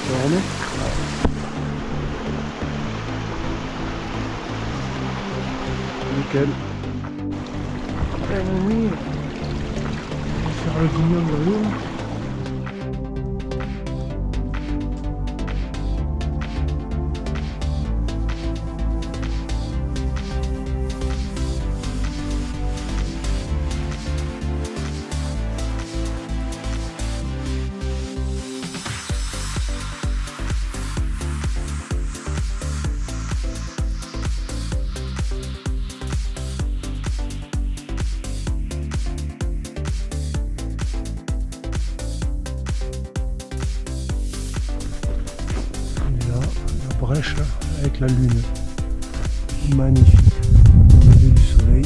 On remet. Nickel. Pleine nuit. On va faire le guignol de l'eau. Brèche avec la lune, magnifique, au lever du soleil,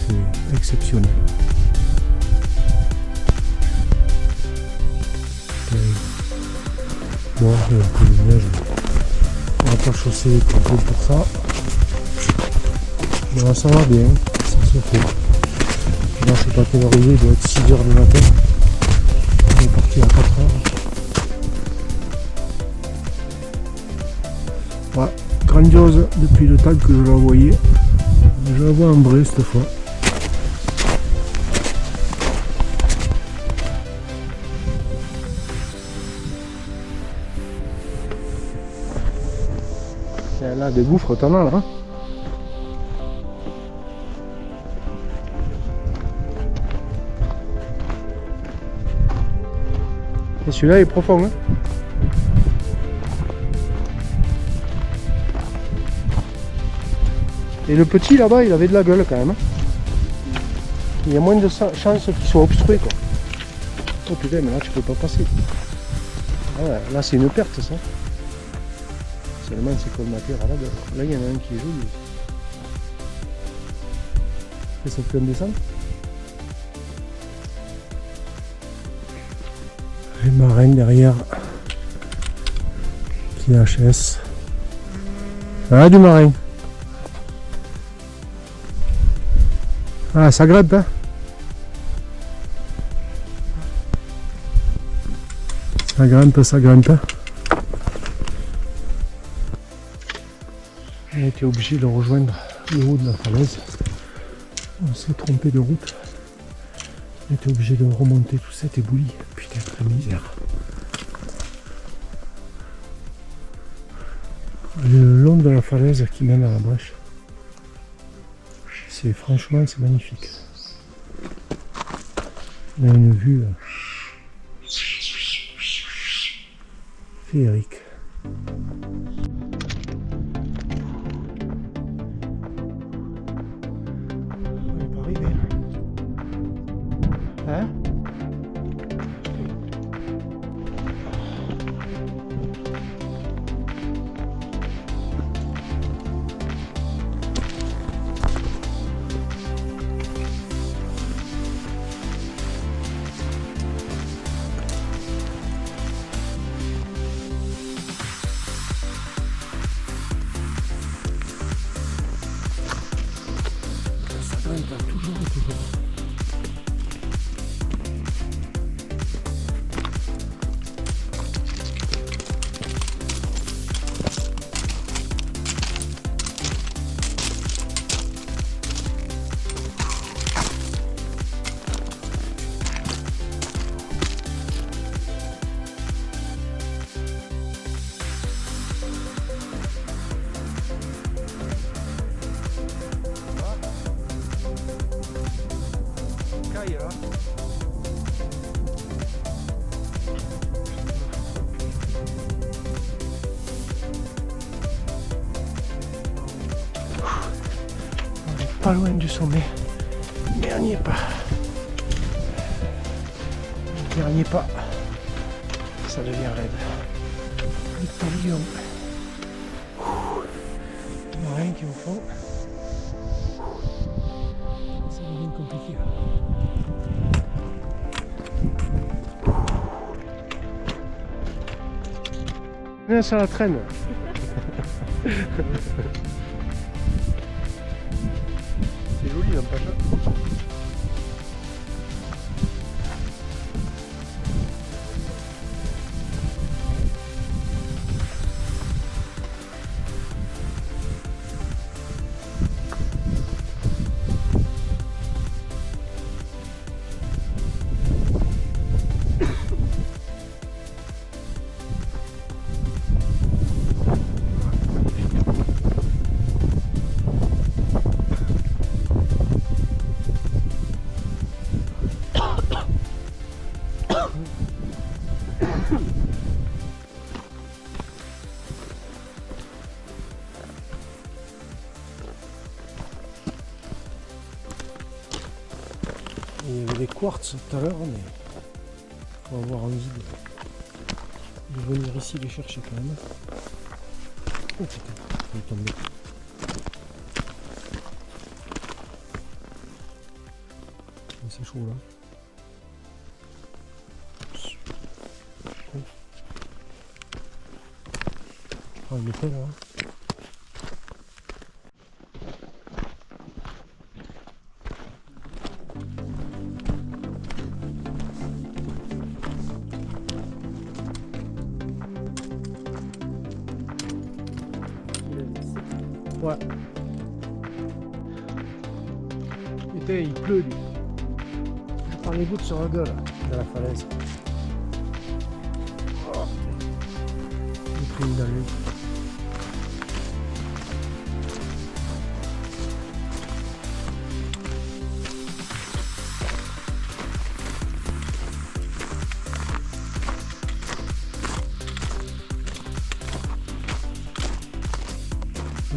c'est exceptionnel. Bon, il y a un peu de neige, on va pas chausser les copeaux pour ça. Bon, ça va bien, ça se fait. Là, je sais pas quelle heure il est, il doit être 6 h du matin. On est parti à 4 h. Ouais, grandiose depuis le temps que je la voyais. Je la vois en vrai cette fois. Là, des gouffres, t'en as là. Hein. Et celui-là est profond. Hein. Et le petit là-bas, il avait de la gueule quand même. Il y a moins de chances qu'il soit obstrué quoi. Oh putain, mais là tu peux pas passer. Ah ouais, là c'est une perte ça. Seulement c'est colmaté à la gueule. Là il y en a un qui est joli. Et ça fait un descendre. Les marins derrière. Qui est HS. Ah du marin. Ah, ça grimpe, hein. Ça grimpe, ça grimpe. On a été obligé de rejoindre le haut de la falaise. On s'est trompé de route. On a été obligé de remonter tout cet éboulis. Putain, quelle misère. Le long de la falaise qui mène à la brèche. Franchement, c'est magnifique. On a une vue féerique. On n'est pas arrivé. Hein? Toujours et toujours. Là. On est pas loin du sommet, mais on n'y est pas. Dernier pas, ça devient raide. Le pavillon. Il n'y a rien qui est au fond. Ça devient compliqué là. Viens sur la traîne. C'est joli l'Ampacha. Il y avait des quartz tout à l'heure, mais on va avoir envie de venir ici les chercher quand même. Oh putain, il est tombé. C'est chaud là. Ah, il est fait là. Ouais. Putain, il pleut lui. Je prends les gouttes sur la gueule de la falaise. Oh. J'ai pris une dalle.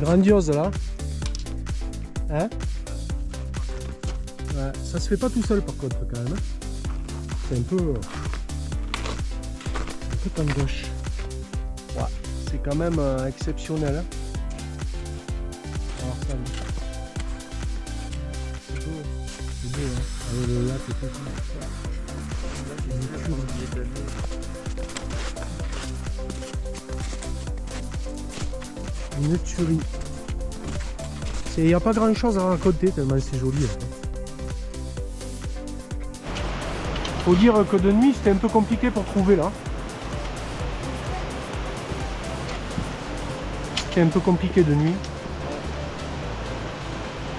Grandiose là. Hein? Ouais, ça se fait pas tout seul par contre quand même. C'est un peu tangoche. Ouais, c'est quand même exceptionnel. Hein. Alors ça, c'est beau. C'est beau hein. Avec le lac et tout. Une tuerie. Il n'y a pas grand chose à raconter tellement c'est joli. Hein. Faut dire que de nuit c'était un peu compliqué pour trouver là. C'était un peu compliqué de nuit.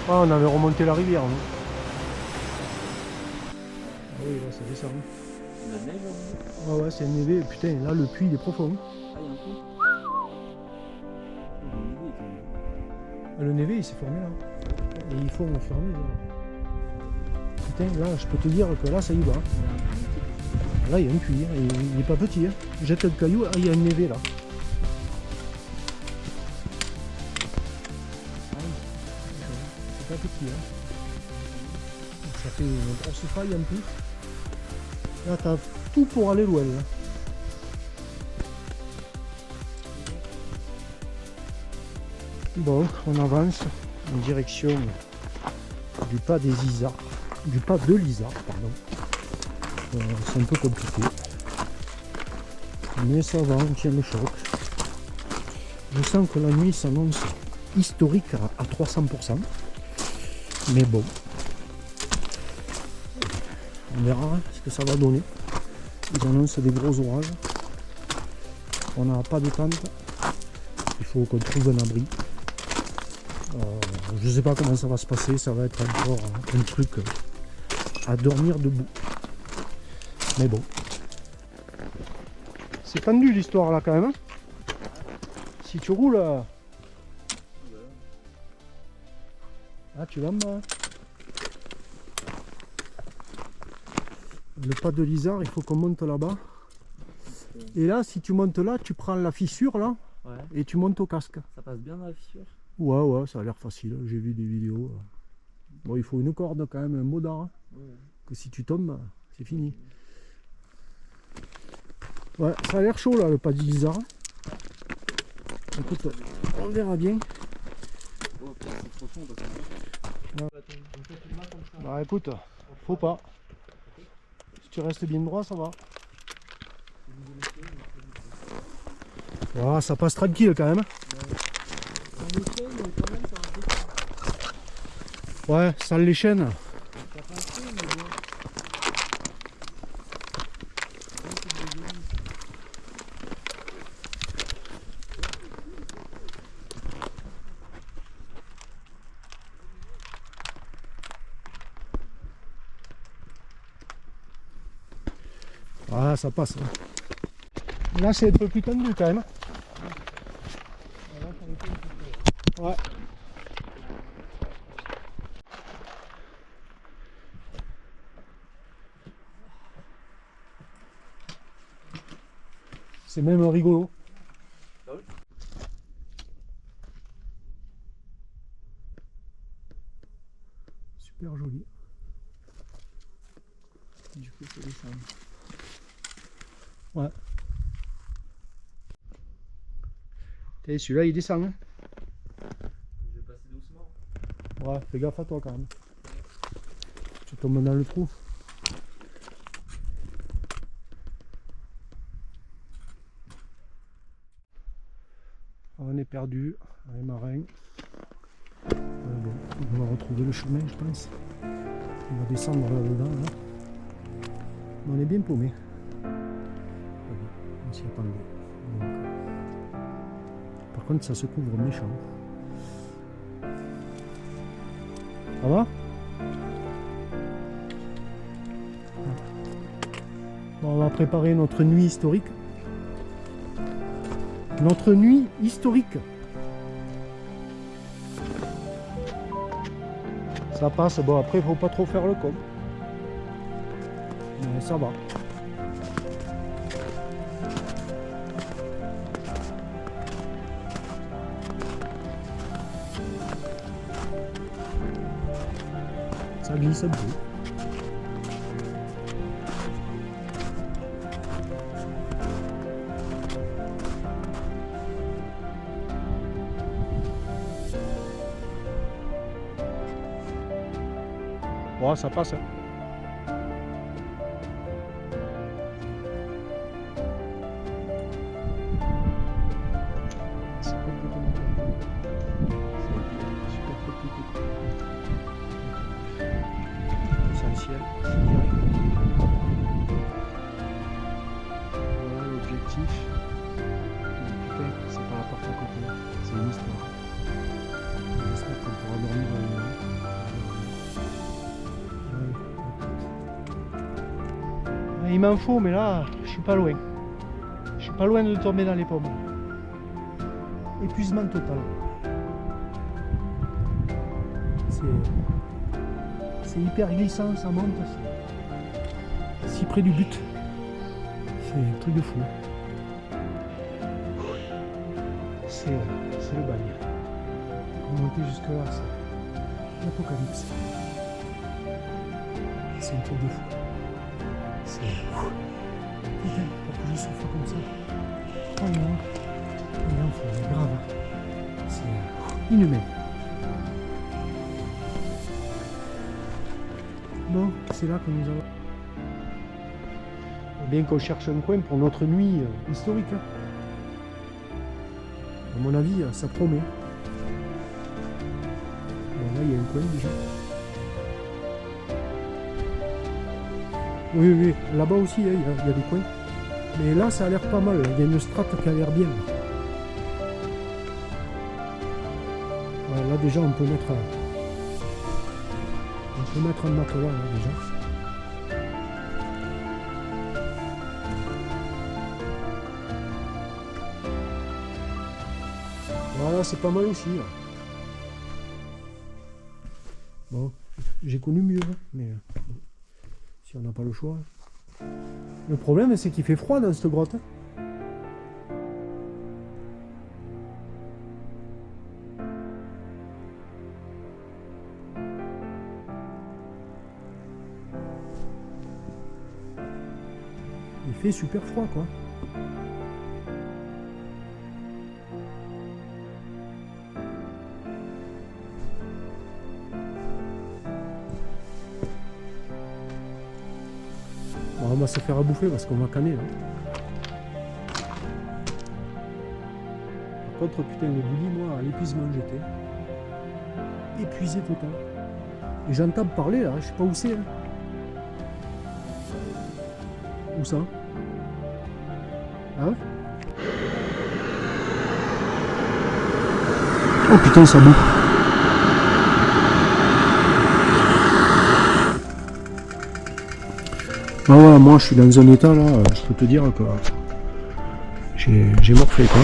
Ah, on avait remonté la rivière. Nous. Ah oui, là ça descend. La neige Ah ouais, c'est névé. Putain, là le puits il est profond. Ah, il y a un puits. Le névé il s'est formé là. Et il faut fermer là. Putain, là je peux te dire que là ça y va. Là il y a un puits, hein. Il n'est pas petit. Hein. Jette le caillou, ah, il y a un névé là. C'est pas petit. Hein. Ça fait une grosse faille en plus. Là t'as tout pour aller loin. Là. Bon, on avance en direction du pas des Isards, du pas de l'Isard, pardon. C'est un peu compliqué, mais ça va, on tient le choc. Je sens que la nuit s'annonce historique à 300%, mais bon, on verra ce que ça va donner. Ils annoncent des gros orages, on n'a pas de tente, il faut qu'on trouve un abri. Je ne sais pas comment ça va se passer, ça va être encore un truc à dormir debout. Mais bon. C'est tendu l'histoire là quand même. Hein, si tu roules. Ah tu vas en bas. Le pas de l'Isard, il faut qu'on monte là-bas. Et là, si tu montes là, tu prends la fissure là. Ouais. Et tu montes au casque. Ça passe bien dans la fissure? Ouais, ça a l'air facile, j'ai vu des vidéos. Bon, il faut une corde quand même, un modard. Ouais. Que si tu tombes, c'est fini. Ouais, ça a l'air chaud là, le pas d'Isard. Écoute, on verra bien. Bah écoute, faut pas. Si tu restes bien droit, ça va. Ouais, ça passe tranquille quand même. Ouais, sans les chaînes. Ah, ça passe. Là, c'est un peu plus tendu quand même. Ouais. C'est même rigolo. Ah oui. Super joli. Du coup, faut descendre. Ouais. Et celui-là il descend. Hein. Je vais passer doucement. Ouais, fais gaffe à toi quand même. Tu tombes dans le trou. On est perdu, les marins. Bon, on va retrouver le chemin, je pense. On va descendre là-dedans. Là. On est bien paumé. On s'y attendait. Donc, par contre, ça se couvre méchant. Ça va? Bon, on va préparer notre nuit historique. Notre nuit historique. Ça passe, bon après il faut pas trop faire le con. Mais ça va. Ça glisse un peu. Bon, ça passe. Hein. C'est complètement super compliqué. Essentiel, c'est direct. Voilà l'objectif. Putain, c'est pas la porte à côté, c'est une histoire. J'espère qu'on pourra dormir dans le il m'en faut, mais là, je suis pas loin. Je suis pas loin de tomber dans les pommes. Épuisement total. C'est hyper glissant, ça monte. C'est si près du but. C'est un truc de fou. C'est le bagne. Monter jusque là, c'est l'apocalypse. C'est un truc de fou. Putain, pourquoi je souffle comme ça? Oh non, il en faut, grave. C'est inhumain. Bon, c'est là que nous allons. Bien qu'on cherche un coin pour notre nuit historique. Hein. À mon avis, ça promet. Bon, là, il y a un coin déjà. Oui, oui, là-bas aussi, il y a des coins. Mais là, ça a l'air pas mal. Il y a une strate qui a l'air bien. Ouais, là, déjà, on peut mettre un matelas, là, déjà. Voilà, c'est pas mal aussi. Là. Bon, j'ai connu mieux, hein, mais... Si on n'a pas le choix. Le problème, c'est qu'il fait froid dans cette grotte. Il fait super froid, quoi. On va se faire à bouffer parce qu'on va canner là. Par contre, putain, le bouli, moi, à l'épuisement j'étais. Épuisé total. Et j'entends parler là, je sais pas où c'est. Hein. Où ça? Ah ouais? Oh putain, ça bouffe. Ah ouais, moi je suis dans un état là, je peux te dire que j'ai morflé quoi.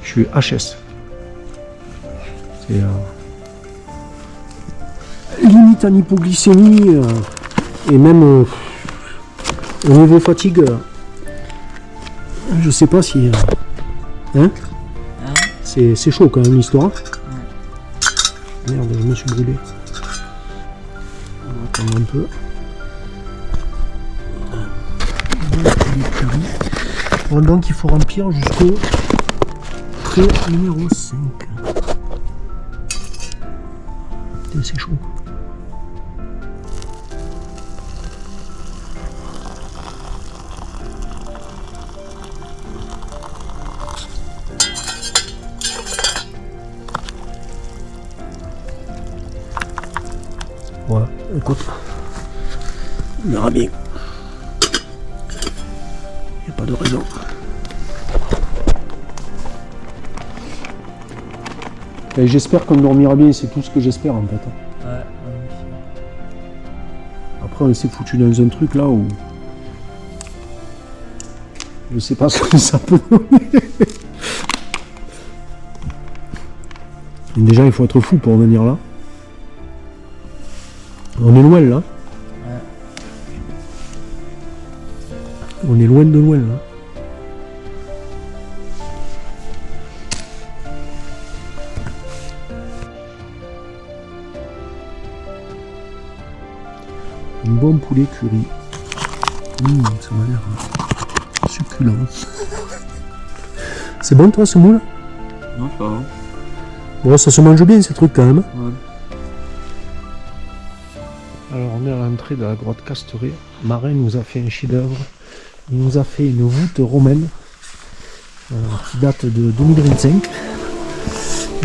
Je suis HS. C'est limite en hypoglycémie et même au niveau fatigue, Je sais pas si... Hein? C'est chaud quand même l'histoire. Merde, je me suis brûlé. On va attendre un peu. Bon, donc il faut remplir jusqu'au trait numéro 5. C'est chaud. Voilà, écoute, on verra bien. Il n'y a pas de raison. Et j'espère qu'on dormira bien, c'est tout ce que j'espère en fait. Ouais. Après on s'est foutu dans un truc là où... Je sais pas ce que ça peut donner. Déjà il faut être fou pour venir là. On est loin là. Ouais. On est loin de loin là. Un bon poulet curry. Ça m'a l'air succulent. C'est bon toi ce moule? Non, c'est pas bon. Bon, ça se mange bien ces trucs quand même. Ouais. Alors on est à l'entrée de la grotte Casteré. Marin nous a fait un chef-d'œuvre. Il nous a fait une voûte romaine qui date de 2025.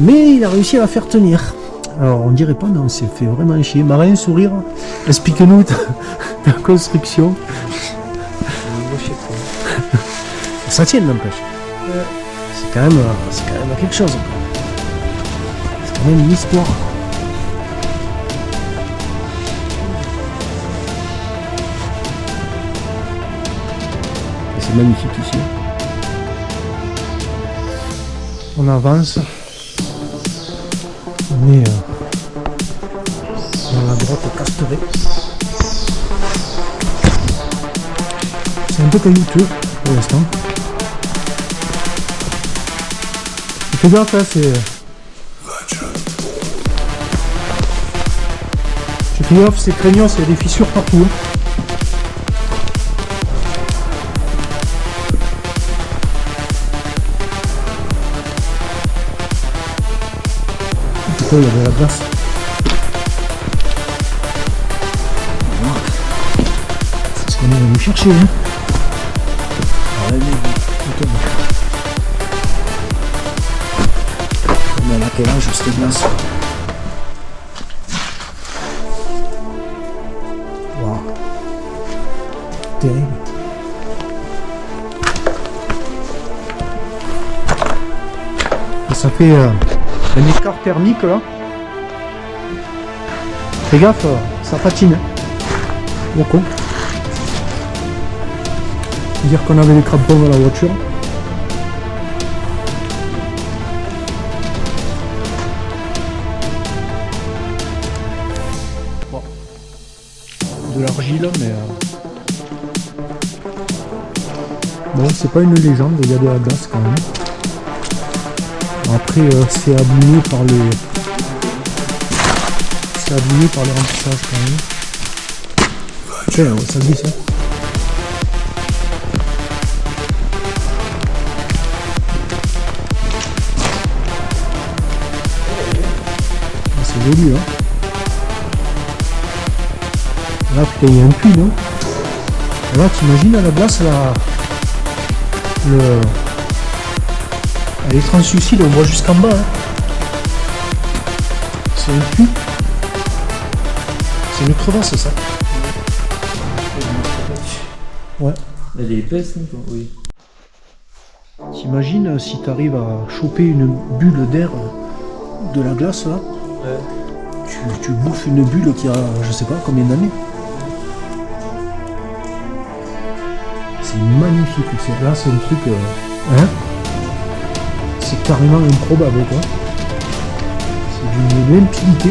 Mais il a réussi à la faire tenir. Alors on dirait pas, mais on s'est fait vraiment chier. Marin, sourire, explique-nous ta construction. Ça tient n'empêche. C'est quand même quelque chose. C'est quand même une histoire. C'est magnifique ici. On avance. On est dans la grotte Casteré. C'est un peu caillouteux pour l'instant. Fais gaffe là, c'est... Fais gaffe, c'est craignant, il y a des fissures partout. Il y avait la glace. C'est ce qu'on est venu chercher. Hein. On a quel âge cette glace? Wow. Terrible. Et ça fait... un écart thermique là. Fais gaffe, ça patine. Au con. Dire qu'on avait les crampons dans la voiture. Bon. De l'argile, mais... Bon, c'est pas une légende, il y a de la glace quand même. Après, c'est abîmé par les... C'est abîmé par les remplissages quand même. Tiens, ça glisse, hein. C'est joli, hein. Là, putain, il y a un puits, non? Là, t'imagines à la glace, là... Elle est translucide, on voit jusqu'en bas. Hein. C'est un puits. C'est une crevasse, ça. Ouais. Elle est épaisse, non? Oui. T'imagines si t'arrives à choper une bulle d'air de la glace, là. Ouais. Tu bouffes une bulle qui a, je sais pas, combien d'années. C'est magnifique. Là, c'est un truc... Hein, c'est carrément improbable, quoi. C'est d'une limpidité.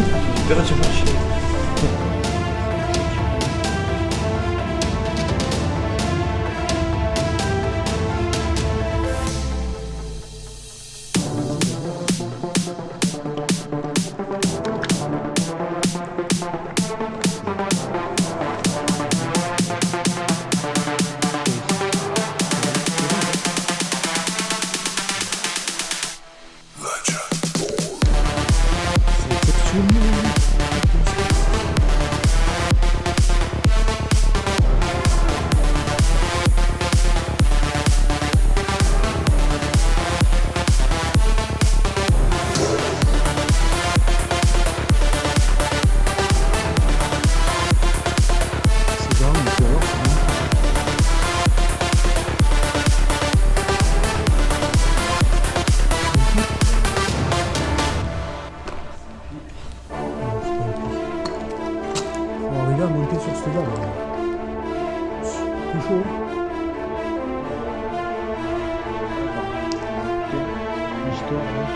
l'histoire. Hein.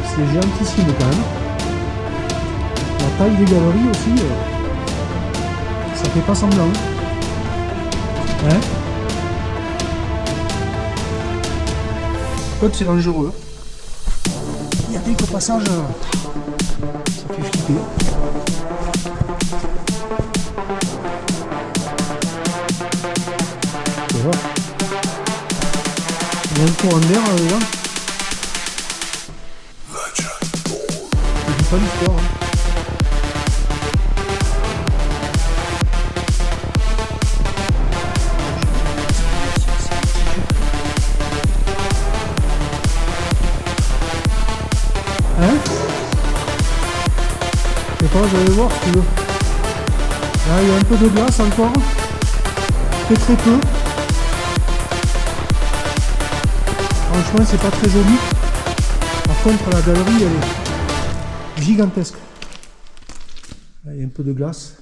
C'est géantissime quand même. La taille des galeries aussi, ça fait pas semblant. Hein? Peut-être c'est dangereux. Il y a quelques passages, ça fait flipper. Tu vois? Il y a un courant d'air là. C'est pas l'histoire. Hein. Hein? Je sais pas, je vais voir si tu veux. Là, il y a un peu de glace encore. Très peu. Franchement, c'est pas très joli. Par contre, la galerie, elle est gigantesque. Là, il y a un peu de glace.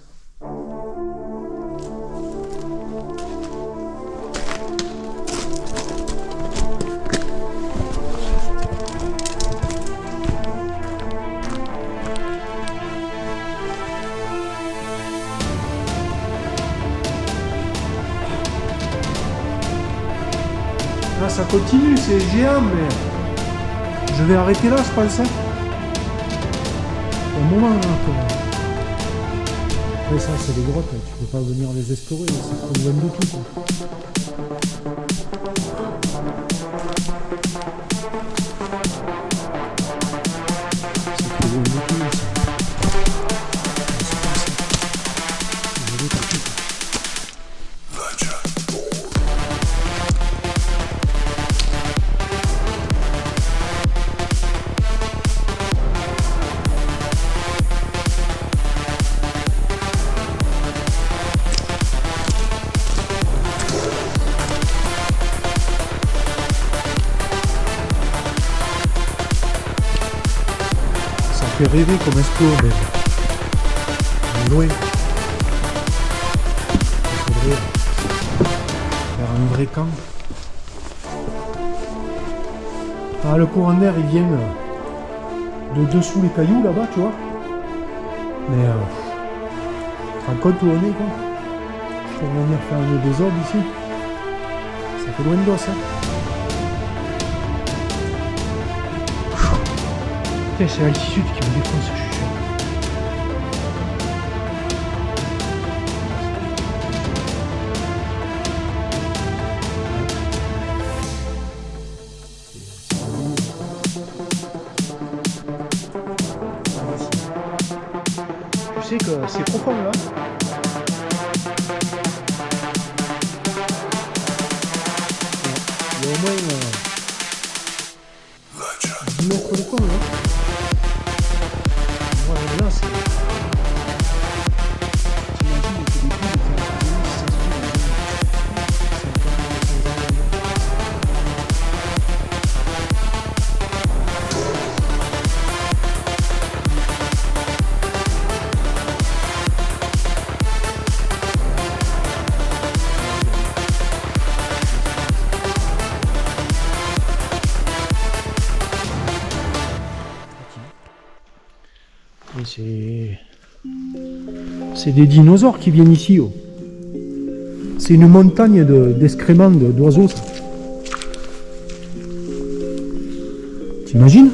Là, ça continue, c'est géant, mais je vais arrêter là, je pense. Hein. Un moment là. Après ça, c'est des grottes, tu peux pas venir les explorer, c'est trop loin de tout. Quoi. C'est trop loin de tout. Ça fait rêver comme explorer, mais on est loin. Il faudrait faire un vrai camp. Ah, le courant d'air il vient de dessous les cailloux là-bas, tu vois. Mais tu te rends compte où on est quoi. Je peux venir faire un désordre ici. Ça fait loin de dos hein. Putain, c'est l'altitude qui me défonce, je suis sûr. Tu sais que c'est profond là. Il y a au moins 10 mètres de fond là. Voilà, là c'est... T'imagines que des coups de faire c'est des dinosaures qui viennent ici. Oh. C'est une montagne d'excréments d'oiseaux. T'imagines?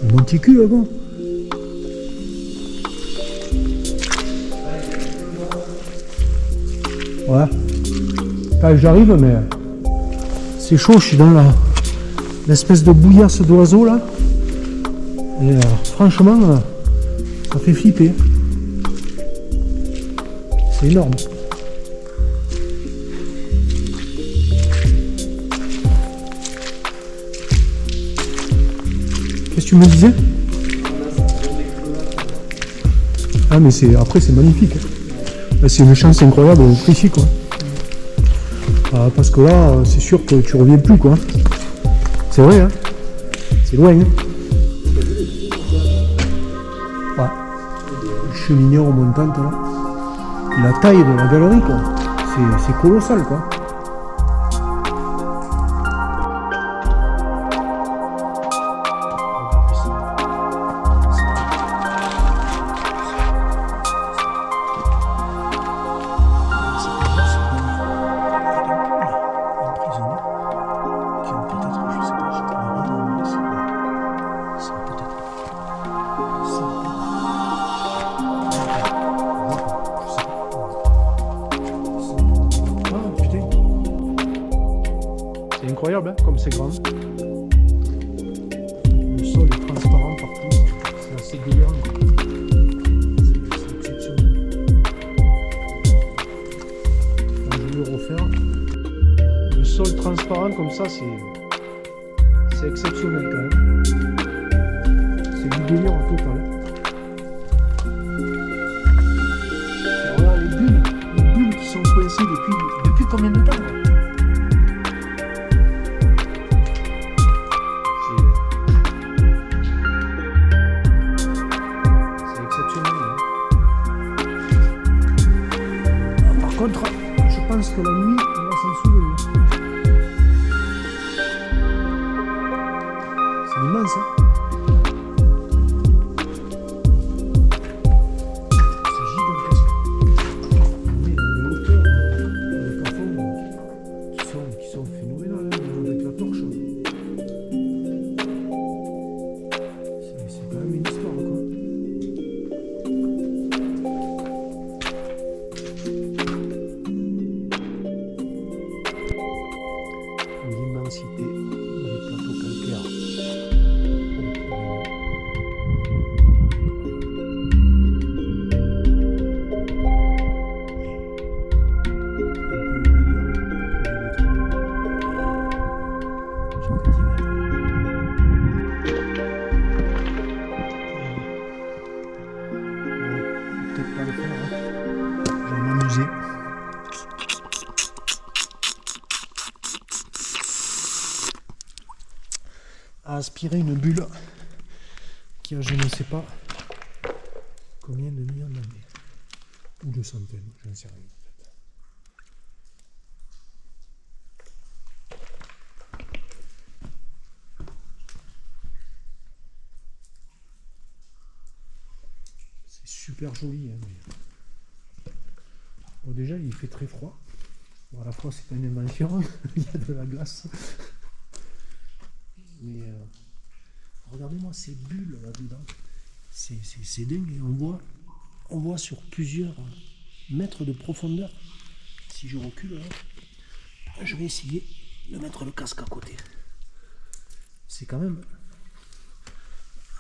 Un monticule là-bas. Ouais. Là, j'arrive mais c'est chaud, je suis dans l'espèce de bouillasse d'oiseaux là. Et franchement, ça fait flipper. C'est énorme. Qu'est-ce que tu me disais? Ah mais après c'est magnifique. C'est une chance incroyable d'être ici quoi. Parce que là, c'est sûr que tu reviens plus quoi. C'est vrai hein. C'est loin hein. Ouais. chaumière montante là. Et la taille de la galerie quoi. C'est colossal quoi. C'est incroyable hein, comme c'est grand. Le sol est transparent partout. C'est assez délirant. C'est exceptionnel. Quand je vais le refaire, le sol transparent comme ça, c'est exceptionnel quand même. C'est du délire au total. Et regarde les bulles qui sont coincées depuis combien de temps là? Par contre, je pense que la nuit, on va s'en souvenir. C'est immense, hein? C'est gigantesque. Mais il y a des hauteurs, des plafonds qui sont phénoménales avec la torche. C'est quand même une histoire, quoi. L'immensité des plateaux calcaires. Peut-être pas le faire, hein. Je vais m'amuser. À aspirer une bulle qui a je ne sais pas combien de millions d'années ou de centaines, j'en sais rien en fait. C'est super joli hein, mais... Bon, déjà il fait très froid. Bon, à la fois c'est pas une invention, il y a de la glace. Mais regardez-moi ces bulles là-dedans, c'est dingue. Et on voit sur plusieurs mètres de profondeur. Si je recule là, je vais essayer de mettre le casque à côté. C'est quand même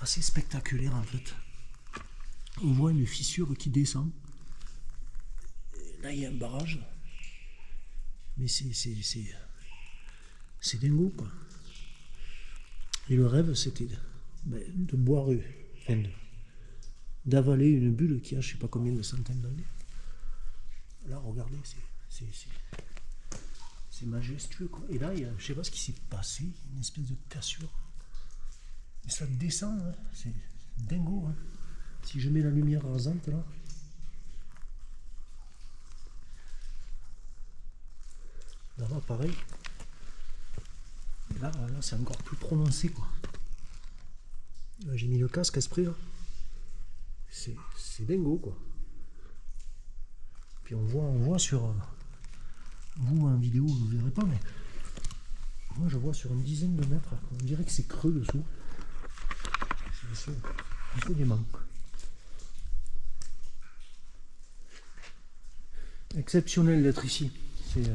assez spectaculaire en fait. On voit une fissure qui descend. Et là il y a un barrage. Mais c'est dingo quoi. Et le rêve, c'était de boire, enfin, d'avaler une bulle qui a je sais pas combien de centaines d'années. Là, regardez, c'est majestueux, quoi. Et là, je sais pas ce qui s'est passé, une espèce de cassure. Et ça descend, hein. C'est dingo. Hein. Si je mets la lumière rasante, là. Là, pareil. Là c'est encore plus prononcé quoi. Là, j'ai mis le casque exprès là. C'est dingo quoi. Puis on voit sur vous en vidéo vous ne verrez pas mais moi je vois sur une dizaine de mètres. On dirait que c'est creux dessous. C'est un peu dément. Exceptionnel d'être ici. C'est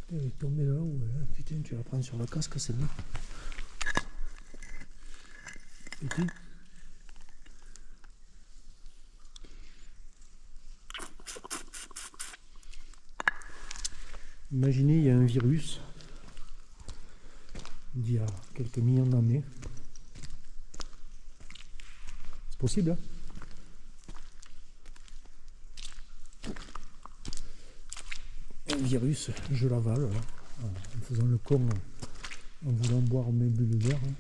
elle est tombée là-haut, putain, tu la prends sur le casque, celle-là. Putain. Imaginez, il y a un virus d'il y a quelques millions d'années. C'est possible, hein? Un virus, je l'avale, en faisant le con, en voulant boire mes bulles d'air. Hein.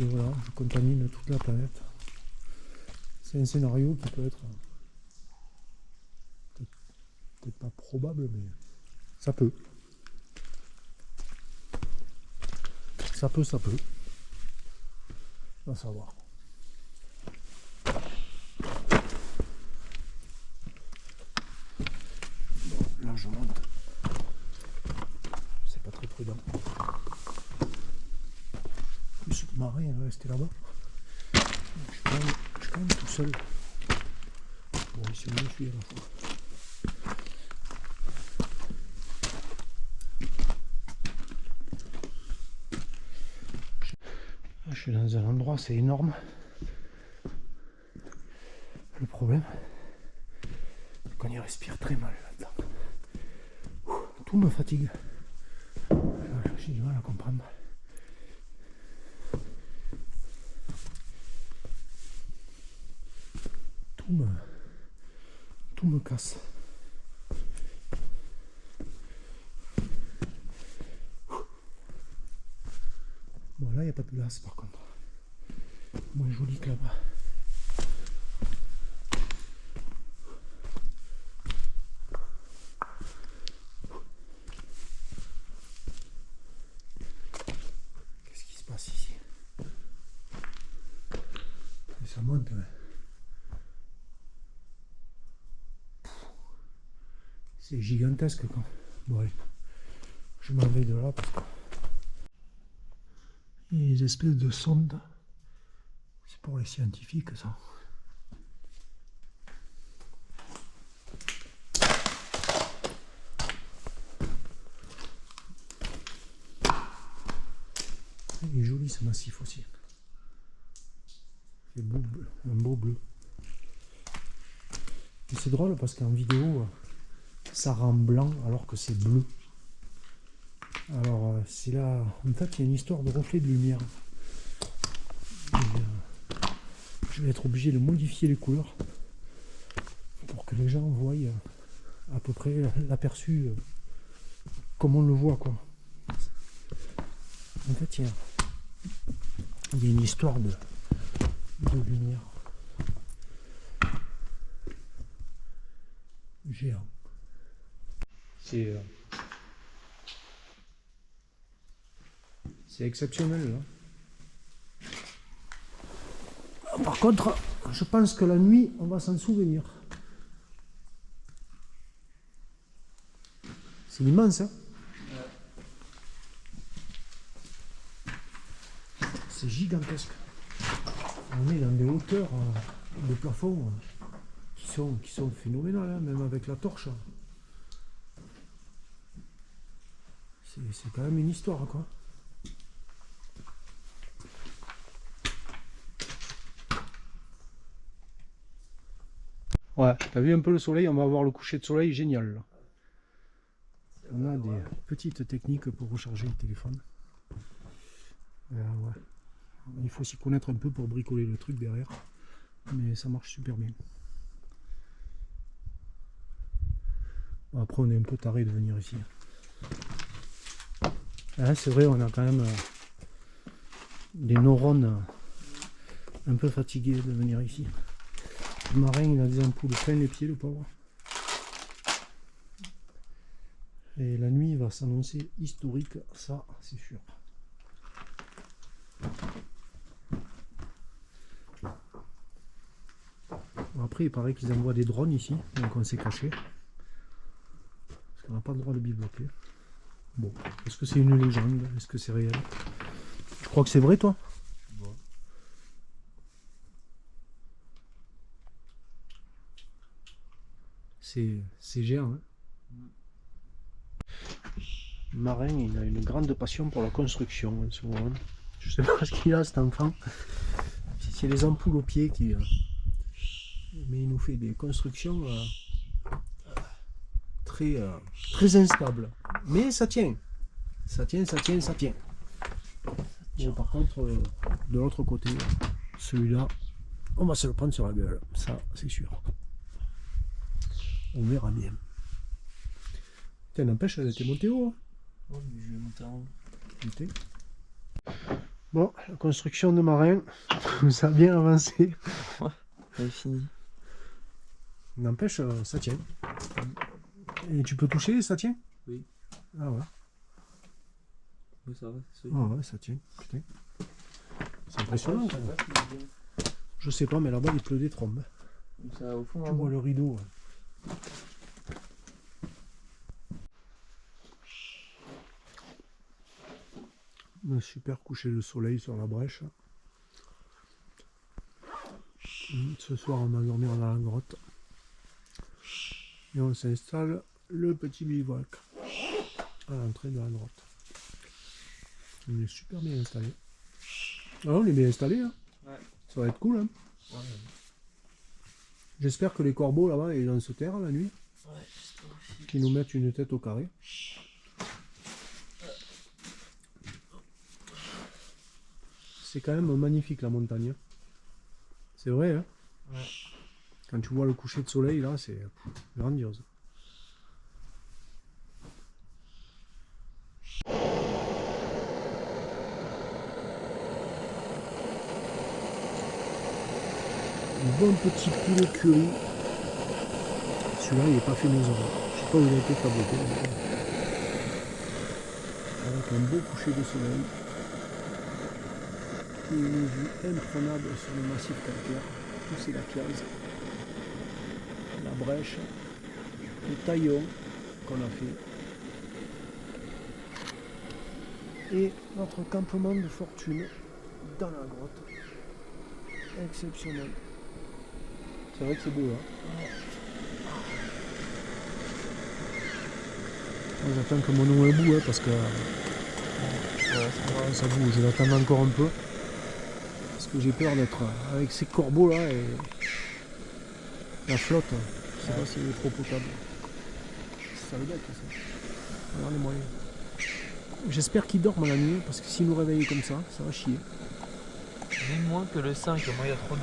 Et voilà, je contamine toute la planète. C'est un scénario qui peut être peut-être pas probable, mais ça peut. Ça peut. On va savoir. Bon, là je monte. C'est pas très prudent. Plus marin est resté là-bas. Je suis quand même tout seul. Bon, ici on me suit à la fois. Je suis dans un endroit, c'est énorme. Le problème, c'est qu'on y respire très mal là-dedans. Tout me fatigue. J'ai du mal à comprendre. Tout me casse. Bon, là, il n'y a pas de glace par contre. Moins joli que là-bas. Qu'est-ce qui se passe ici? Et ça monte. C'est gigantesque quand. Bon, allez. Je m'en vais de là parce que. Les espèces de sondes. C'est pour les scientifiques, ça. Il est joli ce massif aussi. C'est beau, un beau bleu. Et c'est drôle parce qu'en vidéo, ça rend blanc alors que c'est bleu. Alors c'est là, en fait, il y a une histoire de reflet de lumière. Je vais être obligé de modifier les couleurs pour que les gens voient à peu près l'aperçu comme on le voit, quoi. En fait, il y a une histoire de lumière géant. C'est exceptionnel, là. Par contre, je pense que la nuit, on va s'en souvenir. C'est immense, hein? C'est gigantesque. On est dans des hauteurs de plafond qui sont phénoménales, hein, même avec la torche. C'est quand même une histoire, quoi. Ouais, t'as vu un peu le soleil, on va avoir le coucher de soleil génial là. On a des petites techniques pour recharger le téléphone. Ouais. Il faut s'y connaître un peu pour bricoler le truc derrière. Mais ça marche super bien. Bon, après on est un peu taré de venir ici. Ah, c'est vrai, on a quand même des neurones un peu fatigués de venir ici. Le marin, il a des ampoules plein les pieds, le pauvre. Et la nuit va s'annoncer historique, ça c'est sûr. Bon, après, il paraît qu'ils envoient des drones ici, donc on s'est caché. Parce qu'on n'a pas le droit de bivouaquer. Bon, est-ce que c'est une légende? Est-ce que c'est réel? Je crois que c'est vrai, toi? C'est géant, hein. Marin, il a une grande passion pour la construction en ce moment. Je sais pas ce qu'il a, cet enfant. Si c'est les ampoules aux pieds qui. Mais il nous fait des constructions très instables. Mais ça tient. Ça tient. Bon, par contre, de l'autre côté, celui-là, on va se le prendre sur la gueule. Ça, c'est sûr. On verra bien. Tiens, n'empêche, elle était montée haut. Hein. Oh, mais je vais monter en haut. Montée. Bon, la construction de marin, ça a bien avancé. Elle est finie. N'empêche, ça tient. Et tu peux toucher, ça tient? Oui. Ah ouais. Oui, ça va, c'est Ah ouais, ça tient. Putain. C'est impressionnant. Ça. Je sais pas, mais là-bas, il pleut des trombes. Ça, au fond, Tu vois le rideau. Un super coucher de soleil sur la brèche. Ce soir, on va dormir dans la grotte. Et on s'installe le petit bivouac à l'entrée de la grotte. On est super bien installé. Ah, on est bien installé. Hein. Ouais. Ça va être cool. Hein. Ouais. J'espère que les corbeaux là-bas, ils vont se taire la nuit. Ouais, j'espère aussi. Qu'ils nous mettent une tête au carré. C'est quand même magnifique la montagne. C'est vrai, hein? Ouais. Quand tu vois le coucher de soleil là, c'est grandiose. Un bon petit poulet curry. Celui-là, il n'est pas fait maison. Je sais pas où il a été fabriqué. Avec un beau coucher de soleil. Et une vue imprenable sur le massif calcaire. Tout c'est la Chiasse. La brèche. Le taillon qu'on a fait. Et notre campement de fortune dans la grotte. Exceptionnel. C'est vrai que c'est beau là. Moi, j'attends que mon eau est bout hein, parce que ça bouge, je l'attends encore un peu. Parce que j'ai peur d'être avec ces corbeaux là et la flotte. Je sais pas si elle est trop potable. Ça le bec ça. Alors les moyens. J'espère qu'ils dorment la nuit parce que s'ils nous réveillent comme ça va chier. Ni moins que le 5, moi il y a trop d'eau.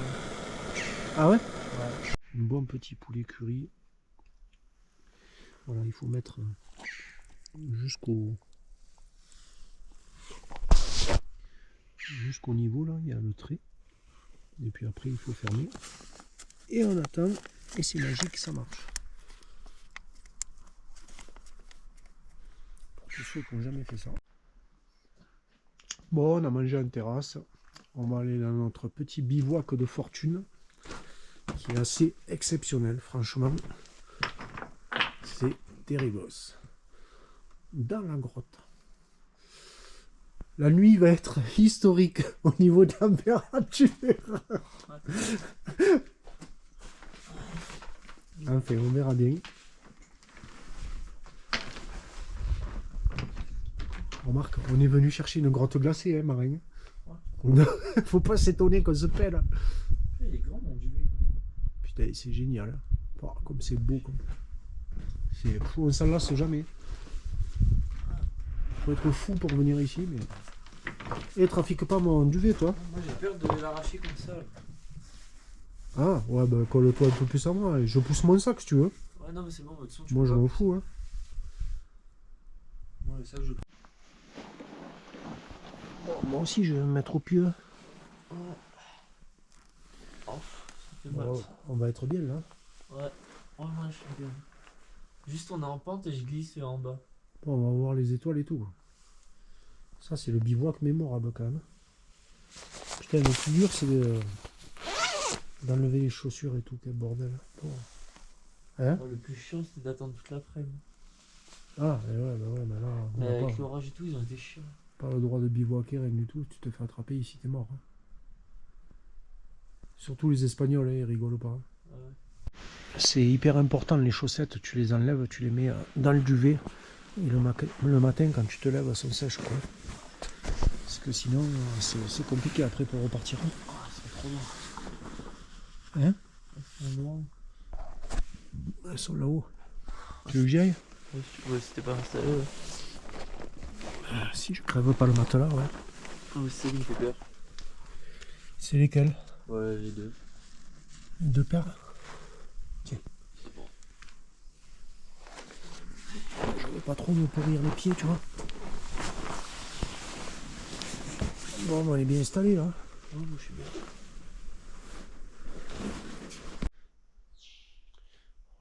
Ah ouais? Ouais. Un bon petit poulet curry. Voilà, il faut mettre jusqu'au niveau là, il y a le trait. Et puis après il faut fermer. Et on attend. Et c'est magique, ça marche. Pour tous ceux qui n'ont jamais fait ça. Bon, on a mangé en terrasse. On va aller dans notre petit bivouac de fortune. Qui est assez exceptionnel, franchement. C'est terrible. Dans la grotte. La nuit va être historique au niveau de température. Enfin, on verra bien. Remarque, on est venu chercher une grotte glacée, hein, Marin. Faut pas s'étonner qu'on se pèle. Il est grand mon dieu. Putain, c'est génial. Oh, comme c'est beau. Comme... C'est fou, on s'en lasse jamais. Faut être fou pour venir ici, mais... Et trafique pas mon duvet, toi. Moi j'ai peur de l'arracher comme ça. Ah, ouais, bah colle-toi un peu plus à moi. Je pousse mon sac, si tu veux. Ouais, non, mais c'est bon, votre son, Moi, je m'en fous, hein. Moi, le sac, je... Bon, moi aussi, je vais me mettre au pied. Oh, ça fait mal. Bon, on va être bien, là. Ouais, oh, moi je suis bien. Juste on est en pente et je glisse en bas. Bon, on va voir les étoiles et tout. Ça, c'est le bivouac mémorable, quand même. Putain, le plus dur, c'est d'enlever les chaussures et tout, quel bordel. Bon. Hein? Le plus chiant c'était d'attendre toute l'après-midi. Ah, mais ouais, mais là, on Mais n'a avec pas, l'orage et tout, ils ont été chiants. pas le droit de bivouaquer, rien du tout. Tu te fais attraper ici, t'es mort. Hein. Surtout les Espagnols, hein, ils rigolent pas. Ouais. C'est hyper important, les chaussettes, tu les enlèves, tu les mets dans le duvet. Et le matin, quand tu te lèves, elles sont sèches, quoi. Parce que sinon, c'est compliqué après pour repartir. Oh, c'est trop loin. Hein? Elles sont loin. Elles sont là-haut. Tu veux que j'y aille? Ouais, si tu pouvais, si t'es pas installé, ouais. Si je crève pas le matelas, ouais. Oh, c'est lui qui fait peur. C'est lesquels? Ouais, les deux. Deux paires? Tiens. C'est bon. Je veux pas trop me pourrir les pieds, tu vois. Bon, on est bien installé là. Oh, je suis bien.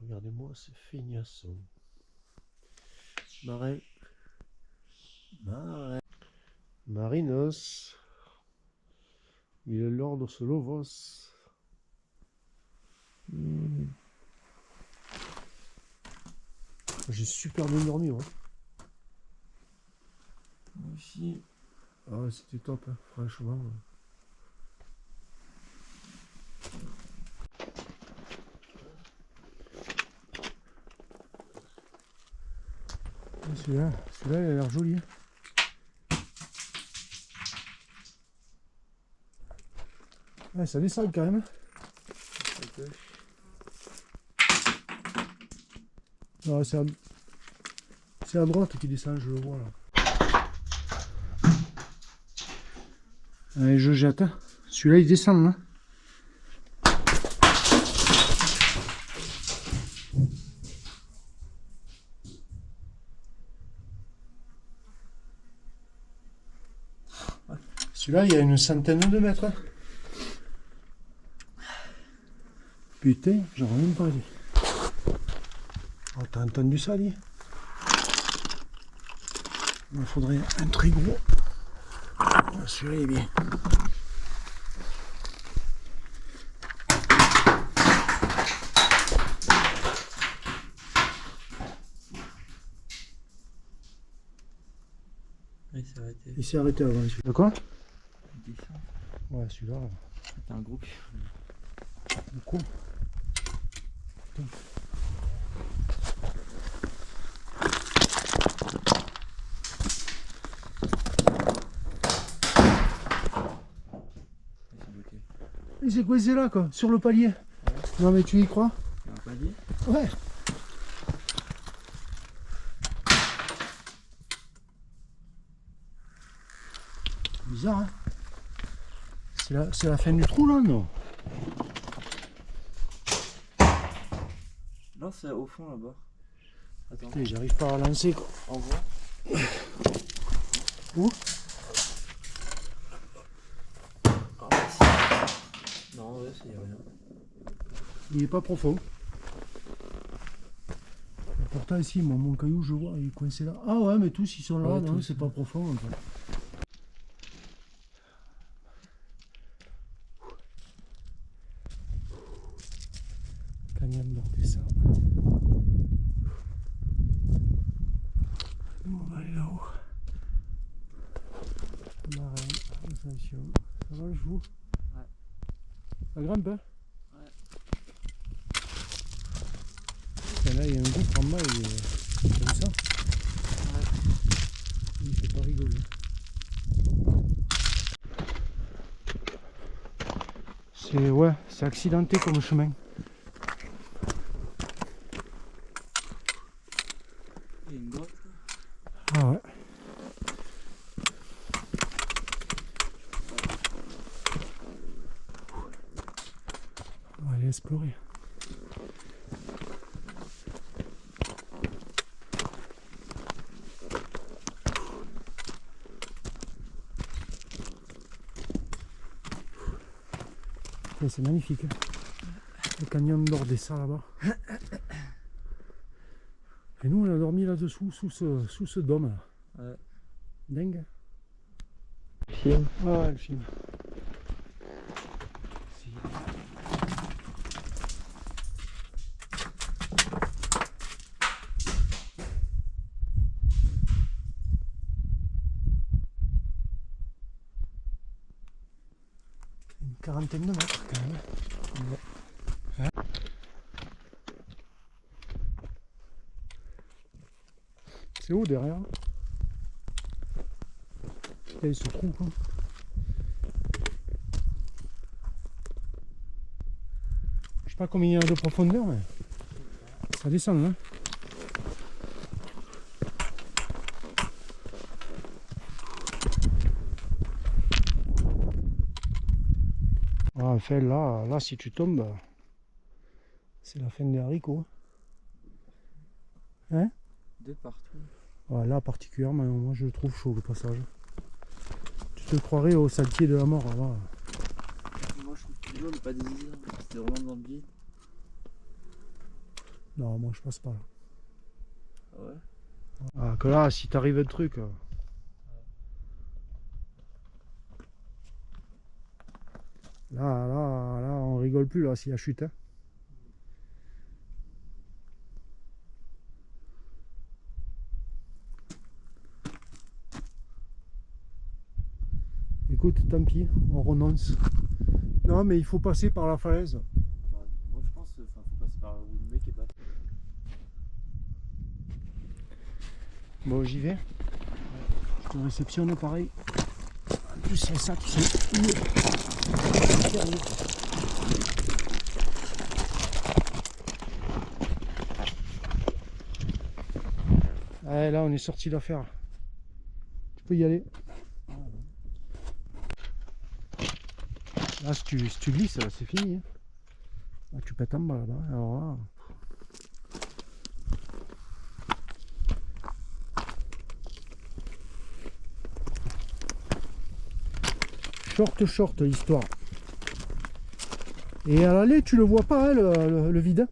Regardez-moi ce feignasson. Marin. Marin. Marinos. Il est l'ordre de Slovos. J'ai super bien dormi, ouais. Moi aussi. Ah, c'était top, hein, franchement. Celui-là, il a l'air joli. Hein. Ouais, ça descend quand même. Non, c'est à droite qui descend, je le vois là. Allez, je jette. Hein. Celui-là, il descend. Hein. Celui-là, il y a une centaine de mètres. Hein. Putain, j'en ai même pas dit. Oh, t'as entendu ça, dit? Il me faudrait un très gros. Celui-là, il est bien. Il s'est arrêté. Il s'est arrêté avant. Celui-là. De quoi? Il descend. Ouais, celui-là. T'as un gros cul. Du coup. Il s'est coincé là, quoi, sur le palier. Ouais. Non, mais tu y crois? Il y a un palier? Ouais. Bizarre, hein? C'est la fin du trou, là, non? Non, c'est au fond là-bas. Attends. Putain, j'arrive pas à lancer, quoi. En voie. Où? Non, ouais, c'est rien. Il est pas profond. Pourtant, ici, mon caillou, je vois, il est coincé là. Ah ouais, mais tous, ils sont là, ouais, non, tous, c'est pas profond, en fait. Canyon d'Ordessa. Nous, on va aller là-haut. Marin, attention. Ça va le chevaux? Ouais. Ça grimpe, hein? Ouais. Là, il y a un gouffre en bas, il est comme ça. Ouais. Il fait pas rigoler. C'est accidenté comme chemin. Il y a une grotte là. Ah ouais. On va aller explorer. C'est magnifique. Hein. Le canyon d'Ordessa là-bas. Et nous on a dormi là-dessous, sous ce dôme là. Ouais. Dingue. Film. Ah ouais, le film. Une quarantaine de mètres quand même. Ouais. Hein? C'est haut derrière. Putain, il se trouve quoi. Je sais pas combien il y a de profondeur, mais ça descend là. Ah, enfin là, si tu tombes, c'est la fin des haricots. Hein? De partout. Ouais, là particulièrement, moi je le trouve chaud le passage. Tu Je te croirais au sentier de la mort là-bas. Moi je trouve que le pas des isères. C'était vraiment dans le vide. Non, moi je passe pas là. Ah ouais. Ah, que là, si t'arrives un truc. Là, on rigole plus là s'il y a chute. Hein. Écoute, tant pis, on renonce. Non, mais il faut passer par la falaise. Moi je pense qu'il faut passer par où le mec est pas. Bon, j'y vais. Je te réceptionne pareil. En plus, c'est ça qui c'est mieux. Ouais, là, on est sorti d'affaire. Tu peux y aller. Là, si tu glisses, là, c'est fini. Hein. Là, tu pètes en bas là-bas. Alors là. Short l'histoire. Et à l'aller, tu le vois pas, hein, le vide.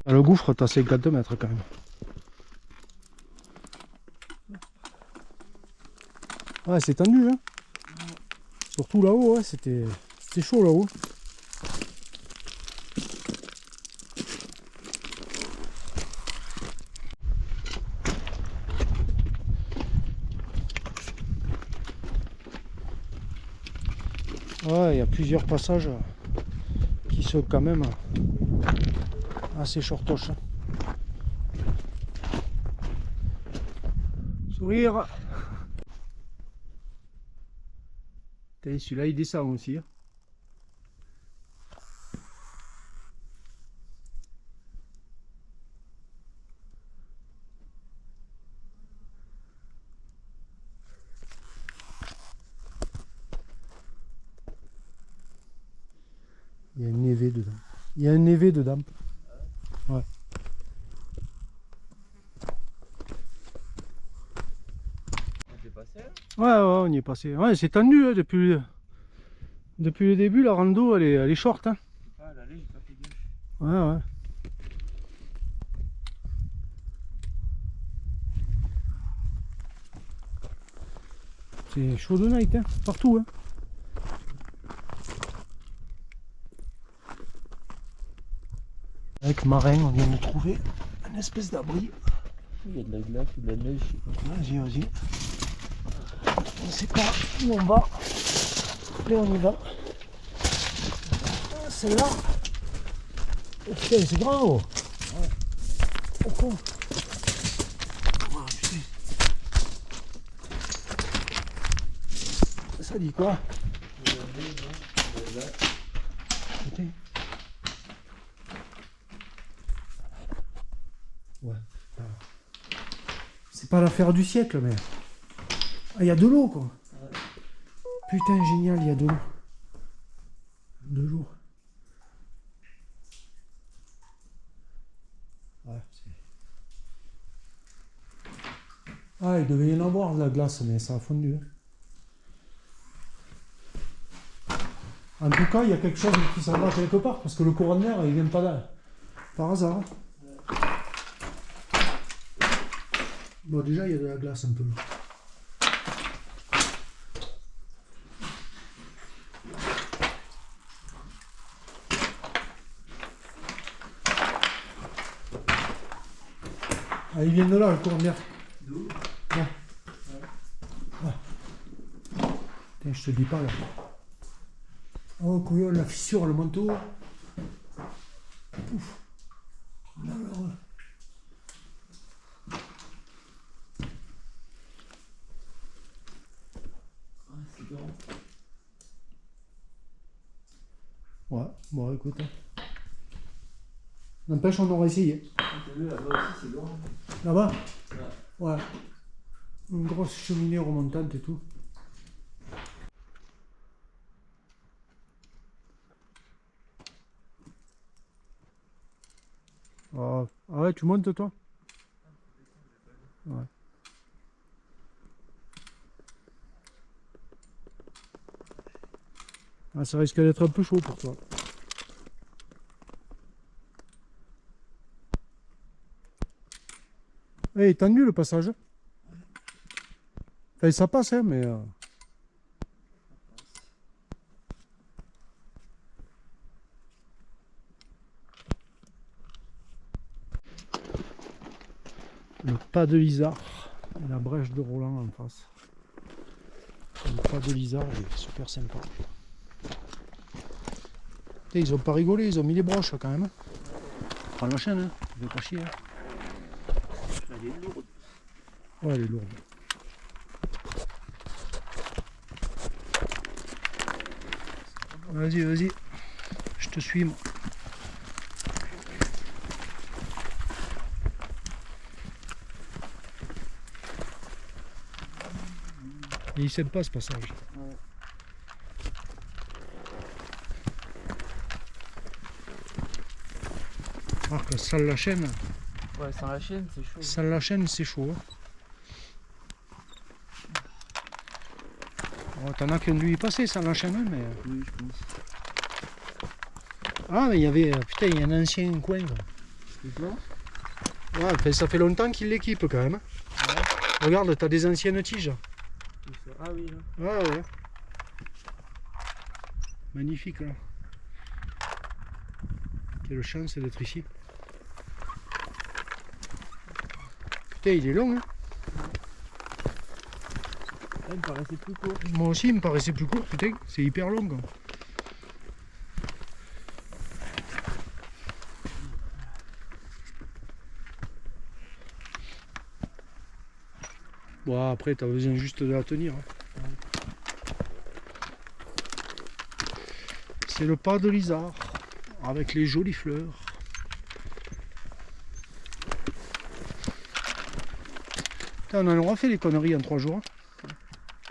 Le gouffre, t'as 52 mètres quand même. Ouais, c'est tendu, hein. Surtout là-haut, ouais, c'était chaud là-haut. Ouais, il y a plusieurs passages qui sont quand même assez shortoches. Sourire. Celui-là il descend aussi. Hein. Il y a une névé dedans. Il y a un névé dedans. Ouais. On est passé là. Ouais, on y est passé. Ouais, c'est tendu hein, depuis le début. La rando, elle est short. Hein. Ah l'aller j'ai pas fait gaffe. Ouais. C'est chaud de night, hein, partout. Hein. Avec Marin, on vient de trouver une espèce d'abri. Il y a de la glace ou de la neige, je sais pas. Vas-y. On sait pas où on va. Allez, on y va. Ah, celle-là. Oh, putain, c'est grand. Oh. Ouais. Oh, con. Oh, putain. Ça dit quoi? Putain. Ouais. C'est pas l'affaire du siècle, mais. Ah, il y a de l'eau, quoi. Ouais. Putain, génial, il y a de l'eau. De l'eau. Ouais, ah, il devait y en avoir de la glace, mais ça a fondu. En tout cas, il y a quelque chose qui s'en va quelque part, parce que le courant d'air, il vient pas là. Par hasard. Bon, déjà, il y a de la glace un peu. Ah, il vient de là, le courant d'air. D'où? Ouais. Tiens, je te dis pas là. Oh, couillon, la fissure, le manteau. Ouf. Alors. Ah c'est grand. Ouais, bon, écoute. N'empêche, on aurait essayé. T'as vu là-bas aussi c'est grand. Là-bas? Ouais. Ouais. Une grosse cheminée remontante et tout. Ah ouais, tu montes toi? Ouais. Ah, ça risque d'être un peu chaud pour toi. Eh, il est tendu le passage. Enfin, ça passe, hein, mais... Le pas de Lizard et la brèche de Roland en face. Le pas de Lizard, il est super sympa. Et ils ont pas rigolé, ils ont mis les broches quand même. Prends la chaîne, hein. Tu fais pas chier. Hein. Elle est lourde. Ouais, elle est lourde. Vas-y, vas-y. Je te suis, moi. Et il s'aime pas ce passage. Ouais. Alors que ça la chaîne, Ouais, sans la chaîne, c'est chaud. ça la chaîne, c'est chaud. Hein. Oh, t'en as qui ont dû y passer sans la chaîne, mais... Oui, je pense. Ah, mais il y avait... Putain, il y a un ancien coin. Quoi. C'est quoi? Ouais, enfin, ça fait longtemps qu'il l'équipe quand même. Ouais. Regarde, t'as des anciennes tiges. Ah oui, là. Ouais, ouais. Magnifique, là. Quelle chance d'être ici. Putain, il est long, hein. Elle me paraissait plus court. Moi aussi, il me paraissait plus court, putain. C'est hyper long, quoi. Bon, après, t'as besoin juste de la tenir. Hein. C'est le pas de Lizard, avec les jolies fleurs. Putain, on en aura fait les conneries en 3 jours.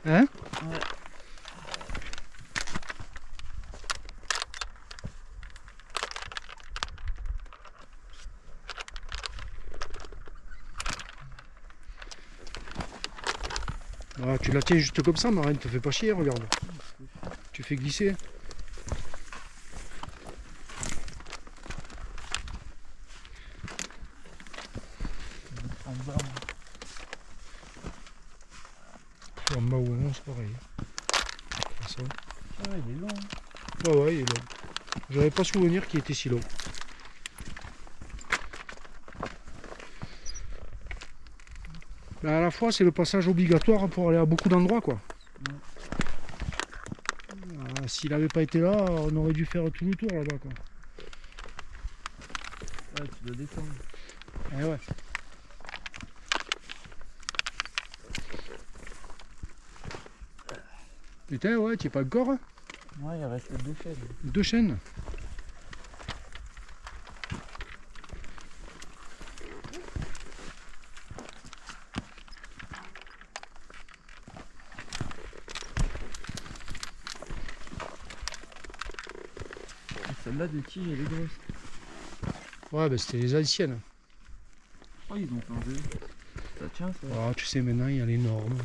Hein? Ouais. Ah, tu la tiens juste comme ça, Marine, te fais pas chier, regarde. Tu fais glisser. En bas. En bas ou non, c'est pareil. Ça. Ah ouais, il est long. Ouais, ouais, il est long. J'avais pas souvenir qu'il était si long. Mais à la fois, c'est le passage obligatoire pour aller à beaucoup d'endroits, quoi. Ah, s'il n'avait pas été là, on aurait dû faire tout le tour là-bas, quoi. Ouais, tu dois descendre. Eh ouais. Putain, ouais, tu es pas encore, hein? Ouais, il reste 2 chaînes. 2 chaînes. Celle-là de tige, elle est grosse. Ouais, bah c'était les anciennes. Oh, ils ont changé. Ça tient, ça. Ah, tu sais, maintenant, il y a les normes.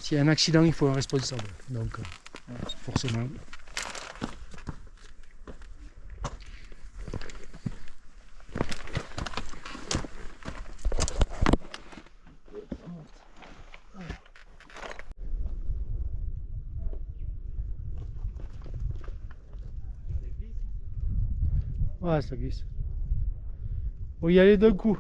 S'il y a un accident, il faut un responsable. Donc, forcément. Ouais, ça glisse. Faut y aller d'un coup.